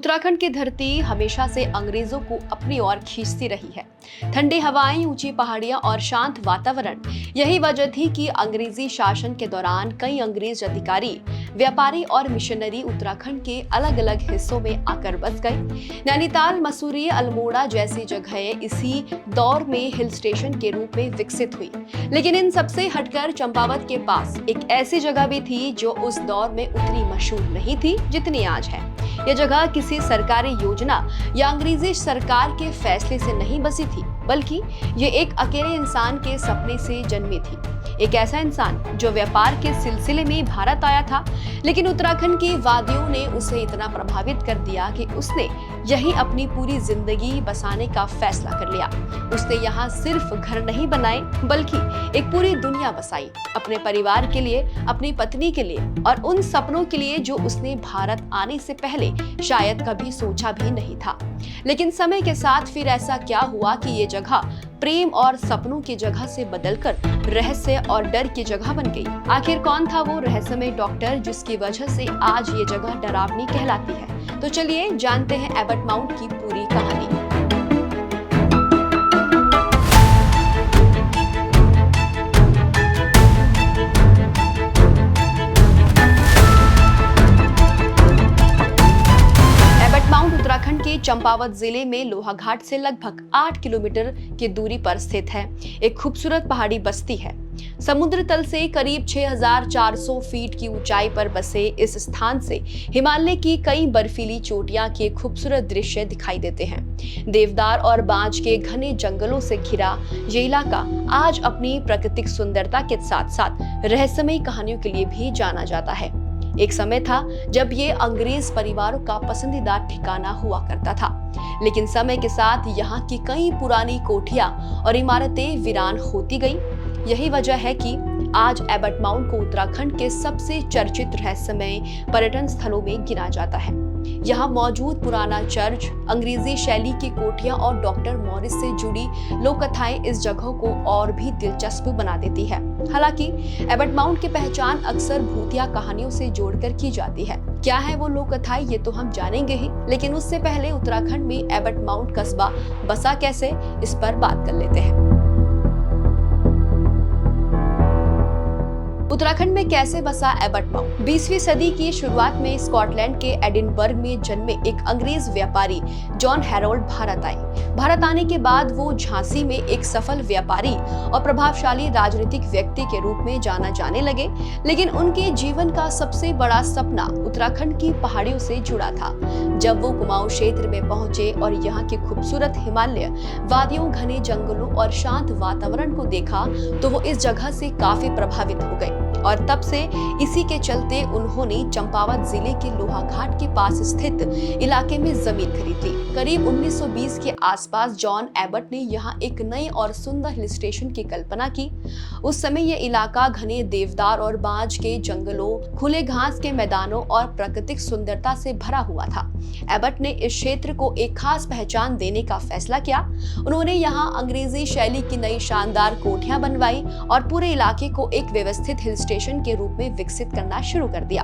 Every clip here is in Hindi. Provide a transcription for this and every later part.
उत्तराखंड की धरती हमेशा से अंग्रेजों को अपनी ओर खींचती रही है। ठंडी हवाएं, ऊंची पहाड़ियां और शांत वातावरण, यही वजह थी कि अंग्रेजी शासन के दौरान कई अंग्रेज अधिकारी, व्यापारी और मिशनरी उत्तराखंड के अलग अलग हिस्सों में आकर बस गए। नैनीताल, मसूरी, अल्मोड़ा जैसी जगहें इसी दौर में हिल स्टेशन के रूप में विकसित हुई। लेकिन इन सबसे हटकर चंपावत के पास एक ऐसी जगह भी थी जो उस दौर में उतनी मशहूर नहीं थी जितनी आज है। यह जगह किसी सरकारी योजना या अंग्रेजी सरकार के फैसले से नहीं बसी थी, बल्कि ये एक अकेले इंसान के सपने से जन्मी थी। एक ऐसा इंसान जो व्यापार के सिलसिले में भारत आया था, लेकिन उत्तराखंड की वादियों ने उसे इतना प्रभावित कर दिया कि उसने यहीं अपनी पूरी जिंदगी बसाने का फैसला कर लिया। उसने यहाँ सिर्फ घर नहीं बनाए, बल्कि एक पूरी दुनिया बसाई, अपने परिवार के लिए, अपनी पत्नी के लिए और उन सपनों के लिए जो उसने भारत आने से पहले शायद कभी सोचा भी नहीं था। लेकिन समय के साथ फिर ऐसा क्या हुआ कि ये जगह प्रेम और सपनों की जगह से बदलकर रहस्य और डर की जगह बन गई। आखिर कौन था वो रहस्यमय डॉक्टर जिसकी वजह से आज ये जगह डरावनी कहलाती है? तो चलिए जानते हैं एबट माउंट की पूरी कहानी। उत्तराखंड के चंपावत जिले में लोहाघाट से लगभग 8 किलोमीटर की दूरी पर स्थित है। एक खूबसूरत पहाड़ी बस्ती है। समुद्र तल से करीब 6400 फीट की ऊंचाई पर बसे इस स्थान से हिमालय की कई बर्फीली चोटियां के खूबसूरत दृश्य दिखाई देते हैं। देवदार और बांज के घने जंगलों से घिरा ये इलाका आज अपनी प्राकृतिक सुंदरता के साथ साथ रहस्यमय कहानियों के लिए भी जाना जाता है। एक समय था जब ये अंग्रेज परिवारों का पसंदीदा ठिकाना हुआ करता था, लेकिन समय के साथ यहाँ की कई पुरानी कोठियां और इमारतें वीरान होती गई। यही वजह है कि आज एबट माउंट को उत्तराखंड के सबसे चर्चित रहस्यमय पर्यटन स्थलों में गिना जाता है। यहाँ मौजूद पुराना चर्च, अंग्रेजी शैली की कोठियां और डॉक्टर मॉरिस से जुड़ी लोक कथाएं इस जगह को और भी दिलचस्प बना देती है। हालांकि एबट माउंट की पहचान अक्सर भूतिया कहानियों से जोड़कर की जाती है। क्या है वो लोक कथाएं, ये तो हम जानेंगे ही, लेकिन उससे पहले उत्तराखंड में एबट माउंट कस्बा बसा कैसे, इस पर बात कर लेते हैं। उत्तराखंड में कैसे बसा एबट माउंट? 20वीं सदी की शुरुआत में स्कॉटलैंड के एडिनबर्ग में जन्मे एक अंग्रेज व्यापारी जॉन हैरोल्ड भारत आए। भारत आने के बाद वो झांसी में एक सफल व्यापारी और प्रभावशाली राजनीतिक व्यक्ति के रूप में जाना जाने लगे। लेकिन उनके जीवन का सबसे बड़ा सपना उत्तराखंड की पहाड़ियों से जुड़ा था। जब वो कुमाऊं क्षेत्र में पहुंचे और यहाँ की खूबसूरत हिमालय वादियों, घने जंगलों और शांत वातावरण को देखा तो वो इस जगह से काफी प्रभावित हो गए और तब से इसी के चलते उन्होंने चंपावत जिले के लोहाघाट के पास स्थित इलाके में जमीन खरीदी। करीब 1920 के आसपास जॉन एबट ने यहाँ एक नए और सुंदर हिल स्टेशन की कल्पना की। उस समय यह इलाका घने देवदार और बांज के जंगलों, खुले घास के मैदानों और प्राकृतिक सुंदरता से भरा हुआ था। एबट ने इस क्षेत्र को एक खास पहचान देने का फैसला किया। उन्होंने यहाँ अंग्रेजी शैली की नई शानदार कोठियां बनवाई और पूरे इलाके को एक व्यवस्थित हिल स्टेशन के रूप में विकसित करना शुरू कर दिया।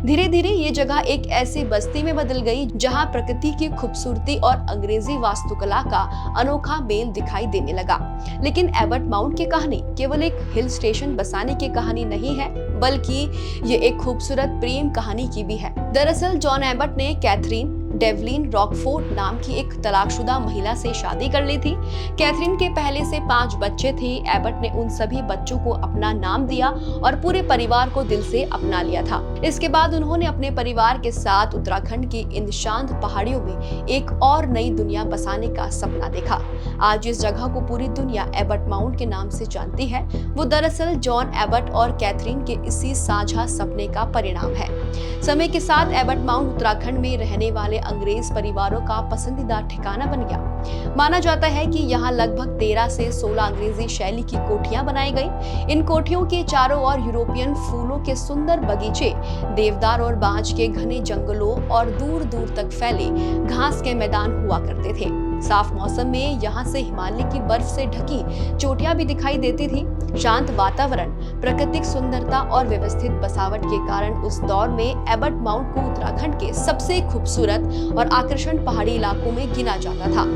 धीरे धीरे ये जगह एक ऐसी बस्ती में बदल गई जहां प्रकृति की खूबसूरती और अंग्रेजी वास्तुकला का अनोखा मेल दिखाई देने लगा। लेकिन एबट माउंट की कहानी केवल एक हिल स्टेशन बसाने की कहानी नहीं है, बल्कि ये एक खूबसूरत प्रेम कहानी की भी है। दरअसल जॉन एबट ने कैथरीन डेवलिन रॉकफोर्ट नाम की एक तलाकशुदा महिला से शादी कर ली थी। कैथरीन के पहले से 5 बच्चे थे। एबट ने उन सभी बच्चों को अपना नाम दिया और पूरे परिवार को दिल से अपना लिया था। इसके बाद उन्होंने अपने परिवार के साथ उत्तराखंड की इन शांत पहाड़ियों में एक और नई दुनिया बसाने का सपना देखा। आज इस जगह को पूरी दुनिया एबट माउंट के नाम से जानती है। वो दरअसल जॉन एबट और कैथरीन के इसी साझा सपने का परिणाम है। समय के साथ एबट माउंट उत्तराखंड में रहने वाले अंग्रेज परिवारों का पसंदीदा ठिकाना बन गया। माना जाता है कि यहाँ लगभग 13 से 16 अंग्रेजी शैली की कोठियां बनाई गई। इन कोठियों के चारों ओर यूरोपियन फूलों के सुंदर बगीचे, देवदार और बांज के घने जंगलों और दूर दूर तक फैले घास के मैदान हुआ करते थे। साफ मौसम में यहाँ से हिमालय की बर्फ से ढकी चोटियां भी दिखाई देती थी। शांत वातावरण, प्राकृतिक सुंदरता और व्यवस्थित बसावट के कारण उस दौर में एबट माउंट को उत्तराखंड के सबसे खूबसूरत और आकर्षण पहाड़ी इलाकों में गिना जाता था।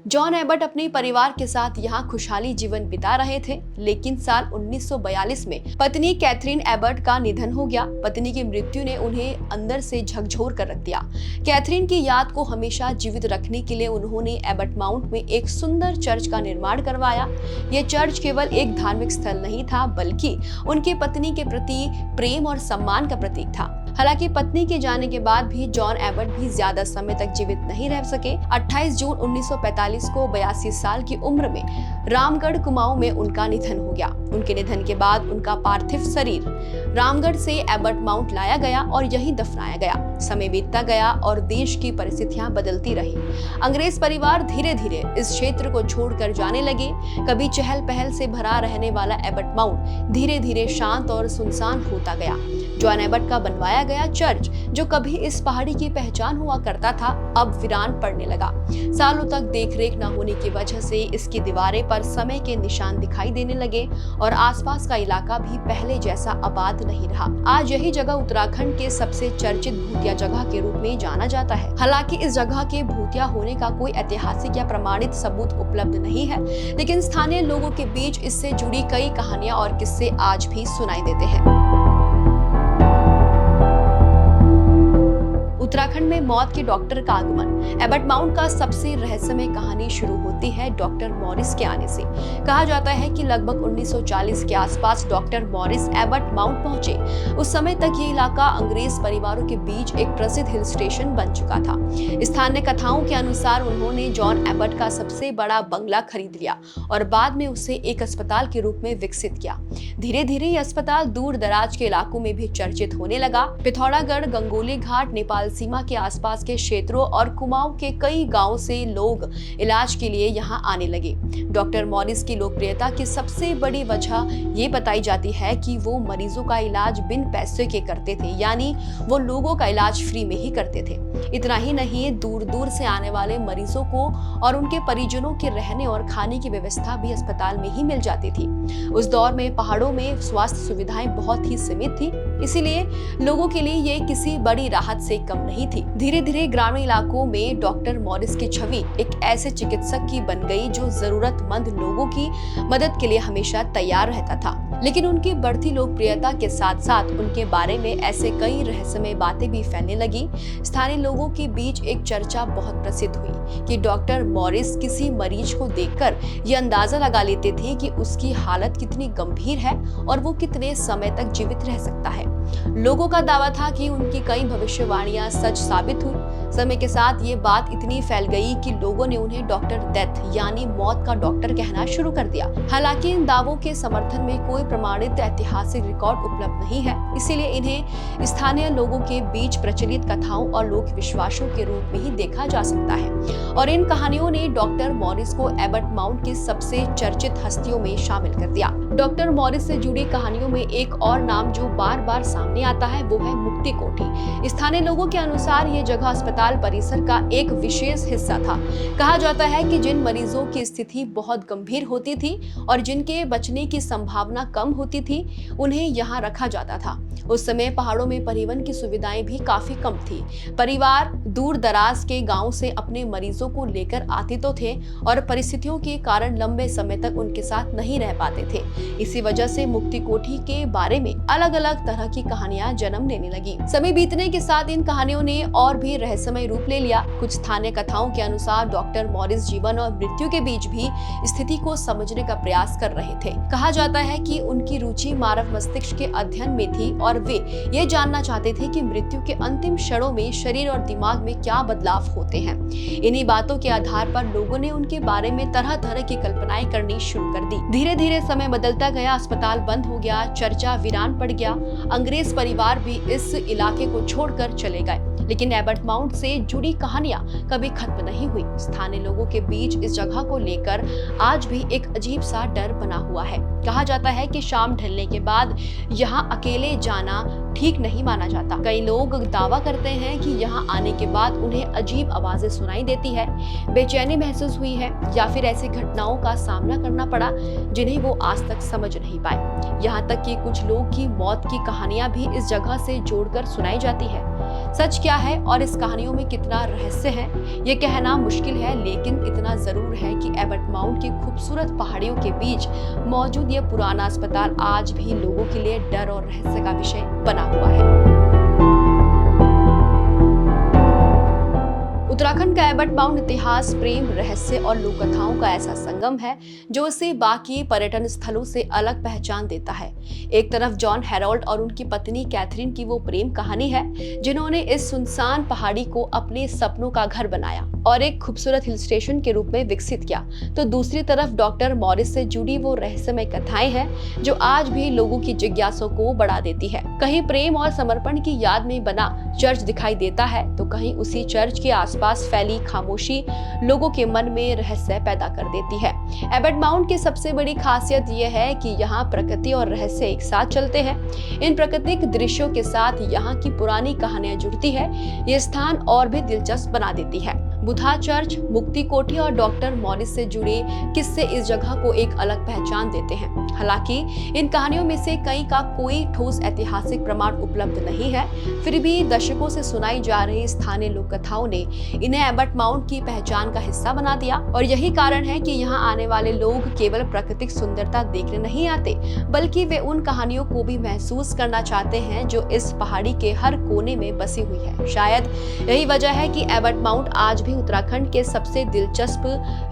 जॉन एबट अपने परिवार के साथ यहाँ खुशहाली जीवन बिता रहे थे, लेकिन साल 1942 में पत्नी कैथरीन एबट का निधन हो गया। पत्नी की मृत्यु ने उन्हें अंदर से झकझोर कर रख दिया। कैथरीन की याद को हमेशा जीवित रखने के लिए उन्होंने एबट माउंट में एक सुंदर चर्च का निर्माण करवाया। यह चर्च केवल एक धार्मिक स्थल नहीं था, बल्कि उनकी पत्नी के प्रति प्रेम और सम्मान का प्रतीक था। हालांकि पत्नी के जाने के बाद भी जॉन एबट भी ज्यादा समय तक जीवित नहीं रह सके। 28 जून 1945 को 82 साल की उम्र में रामगढ़ कुमाऊं में उनका निधन हो गया। उनके निधन के बाद उनका पार्थिव शरीर रामगढ़ से एबट माउंट लाया गया और यहीं दफनाया गया। समय बीतता गया और देश की परिस्थितियां बदलती रही। अंग्रेज परिवार धीरे धीरे इस क्षेत्र को छोड़कर जाने लगे। कभी चहल पहल से भरा रहने वाला एबट माउंट धीरे धीरे शांत और सुनसान होता गया। जॉन एबट का बनवाया गया चर्च, जो कभी इस पहाड़ी की पहचान हुआ करता था, अब वीरान पड़ने लगा। सालों तक देखरेख न होने की वजह से इसकी दीवारें पर समय के निशान दिखाई देने लगे और आसपास का इलाका भी पहले जैसा आबाद नहीं रहा। आज यही जगह उत्तराखंड के सबसे चर्चित भूतिया जगह के रूप में जाना जाता है। हालांकि इस जगह के भूतिया होने का कोई ऐतिहासिक या प्रमाणित सबूत उपलब्ध नहीं है, लेकिन स्थानीय लोगों के बीच इससे जुड़ी कई कहानियां और किस्से आज भी सुनाई देते हैं। उत्तराखंड में मौत के डॉक्टर का आगमन। एबट माउंट का सबसे रहस्यमय कहानी शुरू होती है डॉक्टर मॉरिस के आने से। कहा जाता है कि लगभग 1940 के आसपास डॉक्टर मॉरिस एबट माउंट पहुंचे। उस समय तक ये इलाका अंग्रेज परिवारों के बीच एक प्रसिद्ध हिल स्टेशन बन चुका था। स्थानीय कथाओं के अनुसार उन्होंने जॉन एबट का सबसे बड़ा बंगला खरीद लिया और बाद में उसे एक अस्पताल के रूप में विकसित किया। धीरे धीरे ये अस्पताल दूर दराज के इलाकों में भी चर्चित होने लगा। पिथौरागढ़, गंगोली घाट, नेपाल सीमा के आसपास के क्षेत्रों और कुमाऊं के कई गांवों से लोग इलाज के लिए यहां आने लगे। डॉक्टर मॉरिस की लोकप्रियता की सबसे बड़ी वजह ये बताई जाती है कि वो मरीजों का इलाज बिन पैसे के करते थे, यानी वो लोगों का इलाज फ्री में ही करते थे। इतना ही नहीं, दूर दूर से आने वाले मरीजों को और उनके परिजनों के रहने और खाने की व्यवस्था भी अस्पताल में ही मिल जाती थी। उस दौर में पहाड़ों में स्वास्थ्य सुविधाएं बहुत ही सीमित थी, इसीलिए लोगों के लिए ये किसी बड़ी राहत से कम नहीं थी। धीरे धीरे ग्रामीण इलाकों में डॉक्टर मॉरिस की छवि एक ऐसे चिकित्सक की बन गई जो जरूरतमंद लोगों की मदद के लिए हमेशा तैयार रहता था। लेकिन उनकी बढ़ती लोकप्रियता के साथ साथ उनके बारे में ऐसे कई रहस्यमय बातें भी फैलने लगी। स्थानीय लोगों के बीच एक चर्चा बहुत प्रसिद्ध हुई कि डॉक्टर मॉरिस किसी मरीज को देखकर ये अंदाजा लगा लेते थे कि उसकी हालत कितनी गंभीर है और वो कितने समय तक जीवित रह सकता है। लोगों का दावा था कि उनकी कई भविष्यवाणियां सच साबित हुई। समय के साथ ये बात इतनी फैल गई कि लोगों ने उन्हें डॉक्टर डेथ यानी मौत का डॉक्टर कहना शुरू कर दिया। हालांकि इन दावों के समर्थन में कोई प्रमाणित ऐतिहासिक रिकॉर्ड उपलब्ध नहीं है, इसीलिए इन्हें स्थानीय लोगों के बीच प्रचलित कथाओं और लोक विश्वासों के रूप में ही देखा जा सकता है। और इन कहानियों ने डॉक्टर मॉरिस को एबट माउंट की सबसे चर्चित हस्तियों में शामिल कर दिया। डॉक्टर मॉरिस से जुड़ी कहानियों में एक और नाम जो बार बार सामने आता है वो है मुक्ति कोठी। स्थानीय लोगों के अनुसार ये जगह अस्पताल परिसर का एक विशेष हिस्सा था। कहा जाता है कि जिन मरीजों की स्थिति बहुत गंभीर होती थी और जिनके बचने की संभावना कम होती थी, उन्हें यहाँ रखा जाता था। उस समय पहाड़ों में परिवहन की सुविधाएं भी काफी कम थी। परिवार दूर दराज के गांव से अपने मरीजों को लेकर आते तो थे और परिस्थितियों के कारण लंबे समय तक उनके साथ नहीं रह पाते थे। इसी वजह से मुक्ति कोठी के बारे में अलग अलग तरह की कहानियां जन्म लेने लगी। समय बीतने के साथ इन कहानियों ने और भी रहस्यमय रूप ले लिया। कुछ स्थानीय कथाओं के अनुसार डॉक्टर मॉरिस जीवन और मृत्यु के बीच भी स्थिति को समझने का प्रयास कर रहे थे। कहा जाता है कि उनकी रुचि मानव मस्तिष्क के अध्ययन में थी और वे ये जानना चाहते थे कि मृत्यु के अंतिम क्षणों में शरीर और दिमाग में क्या बदलाव होते हैं। इन्हीं बातों के आधार पर लोगों ने उनके बारे में तरह तरह की कल्पनाएं करनी शुरू कर दी। धीरे धीरे समय बदलता गया, अस्पताल बंद हो गया, चर्चा वीरान पड़ गया। अंग्रेज परिवार भी इस इलाके को छोड़कर चले गए। लेकिन एबट माउंट से जुड़ी कहानियां कभी खत्म नहीं हुई। स्थानीय लोगों के बीच इस जगह को लेकर आज भी एक अजीब सा डर बना हुआ है। कहा जाता है कि शाम ढलने के बाद यहाँ अकेले जाना ठीक नहीं माना जाता। कई लोग दावा करते हैं कि यहाँ आने के बाद उन्हें अजीब आवाजें सुनाई देती है, बेचैनी महसूस हुई है या फिर ऐसी घटनाओं का सामना करना पड़ा जिन्हें वो आज तक समझ नहीं पाए। यहाँ तक कि कुछ लोग की मौत की कहानियां भी इस जगह से जोड़कर सुनाई जाती है। सच क्या है और इस कहानियों में कितना रहस्य है, ये कहना मुश्किल है, लेकिन इतना जरूर है कि एबट माउंट की खूबसूरत पहाड़ियों के बीच मौजूद यह पुराना अस्पताल आज भी लोगों के लिए डर और रहस्य का विषय बना हुआ है। उत्तराखंड का एबट माउंट इतिहास, प्रेम, रहस्य और लोक कथाओं का ऐसा संगम है जो इसे बाकी पर्यटन स्थलों से अलग पहचान देता है। एक तरफ जॉन हैरोल्ड और उनकी पत्नी कैथरीन की वो प्रेम कहानी है जिन्होंने इस सुनसान पहाड़ी को अपने सपनों का घर बनाया और एक खूबसूरत हिल स्टेशन के रूप में विकसित किया, तो दूसरी तरफ डॉक्टर मॉरिस से जुड़ी वो रहस्यमय कथाएं हैं जो आज भी लोगों की जिज्ञासा को बढ़ा देती है। कहीं प्रेम और समर्पण की याद में बना चर्च दिखाई देता है, तो कहीं उसी चर्च के आसपास फैली खामोशी लोगों के मन में रहस्य पैदा कर देती है। एबट माउंट की सबसे बड़ी खासियत यह है कि यहाँ प्रकृति और रहस्य एक साथ चलते हैं। इन प्राकृतिक दृश्यों के साथ यहाँ की पुरानी कहानियां जुड़ती है, ये स्थान और भी दिलचस्प बना देती है। बुधा चर्च, मुक्ति कोठी और डॉक्टर मॉरिस से जुड़े किस्से इस जगह को एक अलग पहचान देते हैं। हालांकि इन कहानियों में से कई का कोई ठोस ऐतिहासिक प्रमाण उपलब्ध नहीं है, फिर भी दशकों से सुनाई जा रही स्थानीय लोक कथाओं ने इन्हें एबट माउंट की पहचान का हिस्सा बना दिया। और यही कारण है कि यहाँ आने वाले लोग केवल प्राकृतिक सुंदरता देखने नहीं आते, बल्कि वे उन कहानियों को भी महसूस करना चाहते हैं जो इस पहाड़ी के हर कोने में बसी हुई है। शायद यही वजह है कि एबट माउंट आज भी उत्तराखंड के सबसे दिलचस्प,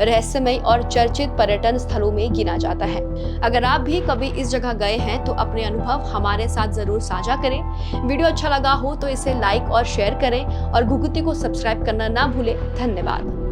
रहस्यमय और चर्चित पर्यटन स्थलों में गिना जाता है। अगर आप भी कभी इस जगह गए हैं तो अपने अनुभव हमारे साथ जरूर साझा करें। वीडियो अच्छा लगा हो तो इसे लाइक और शेयर करें और घुघुती को सब्सक्राइब करना ना भूलें। धन्यवाद।